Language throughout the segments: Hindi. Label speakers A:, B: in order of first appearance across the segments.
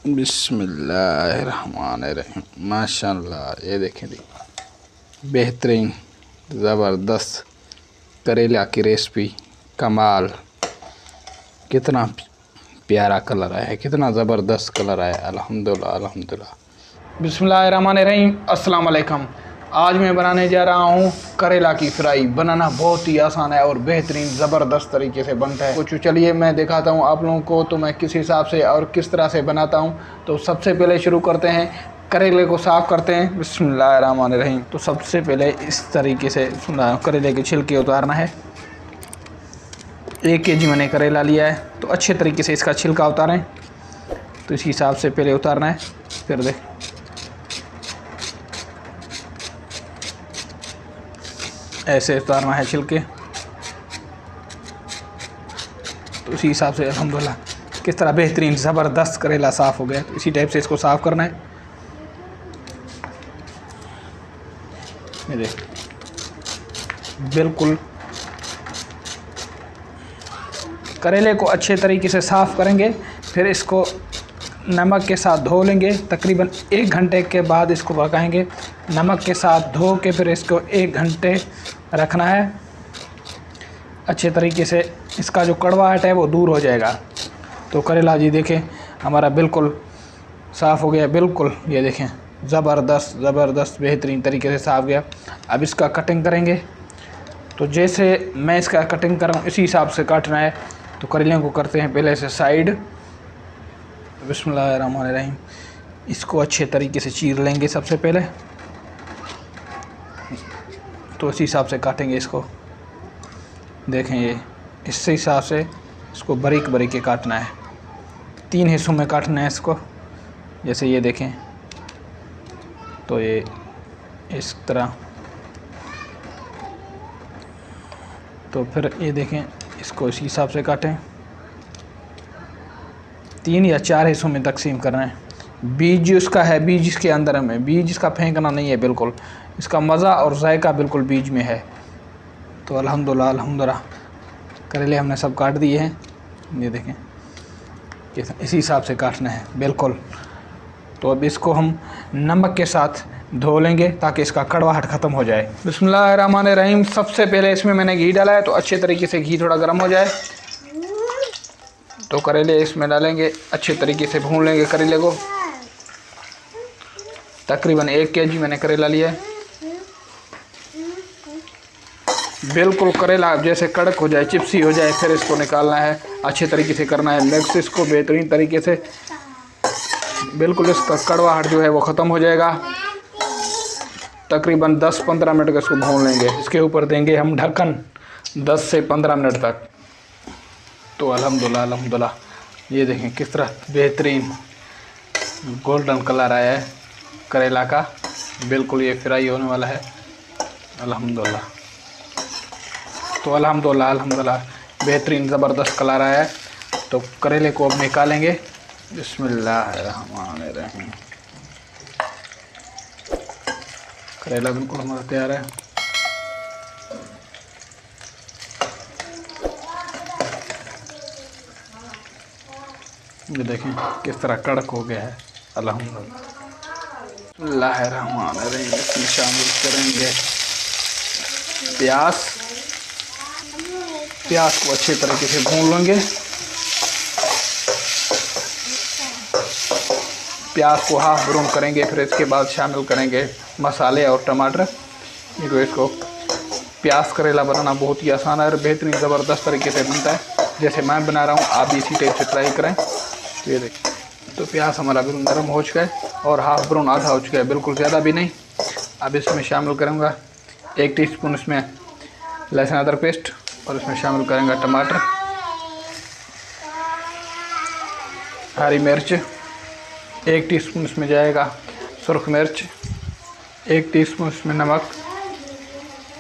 A: बिस्मिल्लाहिर्रहमानिर्रहीम। माशाअल्लाह, ये देखें जी, बेहतरीन ज़बरदस्त करेला की रेसिपी। कमाल, कितना प्यारा कलर आया है, कितना ज़बरदस्त कलर आया है। अल्हम्दुलिल्लाह अल्हम्दुलिल्लाह। बिस्मिल्लाहिर्रहमानिर्रहीम। अस्सलाम वालेकुम। आज मैं बनाने जा रहा हूँ करेला की फ्राई। बनाना बहुत ही आसान है और बेहतरीन ज़बरदस्त तरीके से बनता है। कुछ चलिए मैं दिखाता हूँ आप लोगों को तो मैं किस हिसाब से और किस तरह से बनाता हूँ। तो सबसे पहले शुरू करते हैं, करेले को साफ़ करते हैं। बिस्मिल्लाहिर्रहमानिर्रहीम। तो सबसे पहले इस तरीके से करेले के छिलके उतारना है। 1 kg मैंने करेला लिया है, तो अच्छे तरीके से इसका छिलका उतारें। तो इस हिसाब से पहले उतारना है, फिर देख ऐसे उतारना है छिलके। तो इसी हिसाब से अल्हम्दुलिल्लाह किस तरह बेहतरीन ज़बरदस्त करेला साफ़ हो गया। तो इसी टाइप से इसको साफ़ करना है। ये देख, बिल्कुल करेले को अच्छे तरीके से साफ़ करेंगे, फिर इसको नमक के साथ धो लेंगे। तकरीबन 1 घंटे के बाद इसको पकाएंगे। नमक के साथ धो के फिर इसको 1 घंटे रखना है। अच्छे तरीके से इसका जो कड़वाहट है वो दूर हो जाएगा। तो करेला जी देखें हमारा बिल्कुल साफ़ हो गया। बिल्कुल ये देखें, ज़बरदस्त ज़बरदस्त बेहतरीन तरीके से साफ़ गया। अब इसका कटिंग करेंगे। तो जैसे मैं इसका कटिंग कर रहा हूँ इसी हिसाब से काटना है। तो करेले को करते हैं पहले से साइड। बिस्मिल्लाहिर्रहमानिर्रहीम। इसको अच्छे तरीके से चीर लेंगे सबसे पहले। तो इसी हिसाब से काटेंगे इसको। देखें ये इस हिसाब से इसको बारीक बारीक काटना है। 3 हिस्सों में काटना है इसको। जैसे ये देखें, तो ये इस तरह। तो फिर ये देखें, इसको इस हिसाब से काटें। 3 या 4 हिस्सों में तकसीम करना है। बीज उसका है, बीज इसके अंदर में, बीज इसका फेंकना नहीं है। बिल्कुल इसका मज़ा और जायका बिल्कुल बीज में है। तो अल्हम्दुलिल्लाह अल्हम्दुलिल्लाह करेले हमने सब काट दिए हैं। ये देखें, इसी हिसाब से काटना है बिल्कुल। तो अब इसको हम नमक के साथ धो लेंगे ताकि इसका कड़वाहट ख़त्म हो जाए। बिस्मिल्लाहिर्रहमानिर्रहीम। सबसे पहले इसमें मैंने घी डाला है, तो अच्छे तरीके से घी थोड़ा गर्म हो जाए तो करेले इसमें डालेंगे। अच्छे तरीके से भून लेंगे करेले को। तकरीबन 1 kg मैंने करेला लिया है। बिल्कुल करेला जैसे कड़क हो जाए, चिप्सी हो जाए, फिर इसको निकालना है। अच्छे तरीके से करना है मिक्स इसको बेहतरीन तरीके से। बिल्कुल इसका कड़वाहट जो है वो ख़त्म हो जाएगा। तकरीबन 10-15 मिनट का इसको भून लेंगे। इसके ऊपर देंगे हम ढक्कन 10 से 15 मिनट तक। तो अल्हम्दुलिल्लाह अल्हम्दुलिल्लाह ये देखें किस तरह बेहतरीन गोल्डन कलर आया है करेला का। बिल्कुल ये फ्राई होने वाला है अल्हम्दुलिल्लाह। तो अल्हम्दुलिल्लाह अल्हम्दुलिल्लाह बेहतरीन ज़बरदस्त कलर आया है। तो करेले को अब निकालेंगे। बिस्मिल्लाहिर्रहमानिर्रहीम। करेला बिल्कुल हमारा तैयार है। ये देखें किस तरह कड़क हो गया है अल्हम्दुलिल्लाह। बिस्मिल्लाहिर्रहमानिर्रहीम। इसमें शामिल करेंगे प्याज। प्याज को अच्छे तरीके से भून लेंगे। प्याज को हाफ ब्राउन करेंगे, फिर इसके बाद शामिल करेंगे मसाले और टमाटर। ये तो इसको प्याज करेला बनाना बहुत ही आसान है और बेहतरीन ज़बरदस्त तरीके से बनता है। जैसे मैं बना रहा हूँ आप भी इसी टाइप से ट्राई करें। तो ये देखिए, तो प्याज हमारा बिल्कुल नरम हो चुका है और हाफ ब्राउन आधा हो चुका है, बिल्कुल ज़्यादा भी नहीं। अब इसमें शामिल करूँगा 1 टीस्पून इसमें लहसुन अदरक पेस्ट और इसमें शामिल करेंगे टमाटर, हरी मिर्च, 1 टीस्पून इसमें जाएगा सुरख मिर्च, 1 टीस्पून इसमें नमक,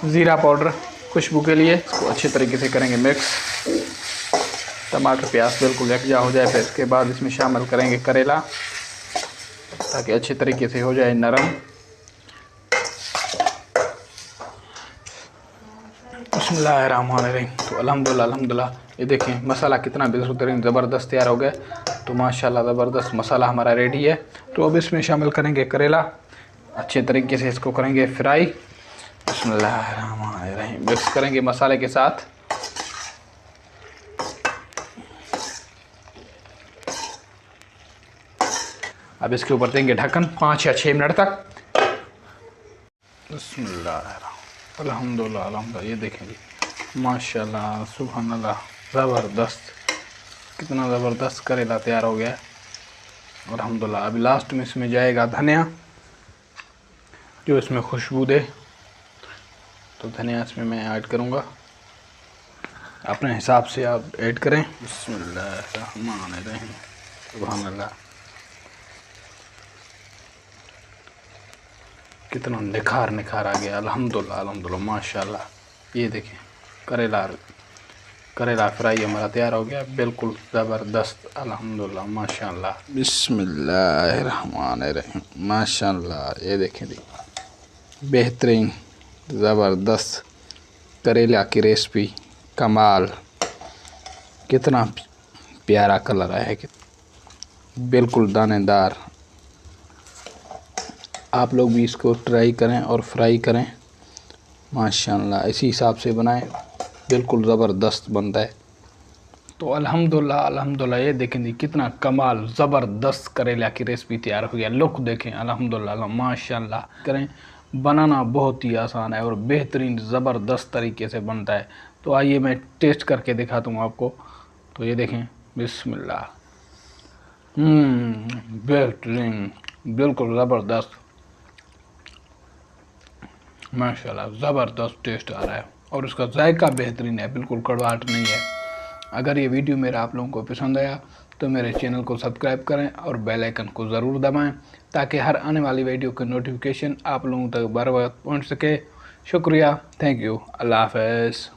A: ज़ीरा पाउडर खुशबू के लिए। इसको अच्छे तरीके से करेंगे मिक्स। टमाटर प्याज बिल्कुल यकजा हो जाए, फिर इसके बाद इसमें शामिल करेंगे करेला ताकि अच्छे तरीके से हो जाए नरम। बिस्मिल्लाहिर्रहमानिर्रहीम। तो अल्हम्दुलिल्लाह अल्हम्दुलिल्लाह ये देखें मसाला कितना बेहतरीन ज़बरदस्त तैयार हो गया। तो माशाल्लाह ज़बरदस्त मसाला हमारा रेडी है। तो अब इसमें शामिल करेंगे करेला, अच्छे तरीके से इसको करेंगे फ्राई। बिस्मिल्लाहिर्रहमानिर्रहीम। मिक्स करेंगे मसाले के साथ। अब इसके ऊपर देंगे ढक्कन 5 या 6 मिनट तक। बिस्मिल्लाह अल्हम्दुलिल्लाह अल्हम्दुलिल्लाह। ये देखें जी, माशाल्लाह सुभान अल्लाह, ज़बरदस्त, कितना ज़बरदस्त करेला तैयार हो गया है अल्हम्दुलिल्लाह। अभी लास्ट में इसमें जाएगा धनिया, जो इसमें खुशबू दे। तो धनिया इसमें मैं ऐड करूँगा, अपने हिसाब से आप ऐड करें। बिस्मिल्लाहिर्रहमानिर्रहीम। सुभान अल्लाह, कितना निखार निखार आ गया अल्हम्दुलिल्लाह अल्हम्दुलिल्लाह माशाल्लाह। ये देखें करेला फ्राई हमारा तैयार हो गया, बिल्कुल ज़बरदस्त अल्हम्दुलिल्लाह माशाल्लाह। बिस्मिल्लाहिर्रहमानिर्रहीम माशाल्लाह। ये देखें जी, बेहतरीन ज़बरदस्त करेला की रेसिपी, कमाल, कितना प्यारा कलर आया है, बिल्कुल दानेदार। आप लोग भी इसको ट्राई करें और फ्राई करें माशाल्लाह, इसी हिसाब से बनाएं, बिल्कुल ज़बरदस्त बनता है। तो अल्हम्दुलिल्लाह अल्हम्दुलिल्लाह। ये देखें जी, कितना कमाल ज़बरदस्त करेला की रेसिपी तैयार हो गया। लुक देखें अल्हम्दुलिल्लाह माशाल्लाह। करें, बनाना बहुत ही आसान है और बेहतरीन ज़बरदस्त तरीके से बनता है। तो आइए मैं टेस्ट करके दिखाता हूँ आपको। तो ये देखें, बिस्मिल्लाह, बेहतरीन, बिल्कुल ज़बरदस्त माशाल्लाह, ज़बरदस्त टेस्ट आ रहा है और उसका जायका बेहतरीन है, बिल्कुल कड़वाहट नहीं है। अगर ये वीडियो मेरा आप लोगों को पसंद आया तो मेरे चैनल को सब्सक्राइब करें और बेल आइकन को ज़रूर दबाएं, ताकि हर आने वाली वीडियो की नोटिफिकेशन आप लोगों तक बर वक्त पहुँच सके। शुक्रिया, थैंक यू, अल्लाह हाफ़िज़।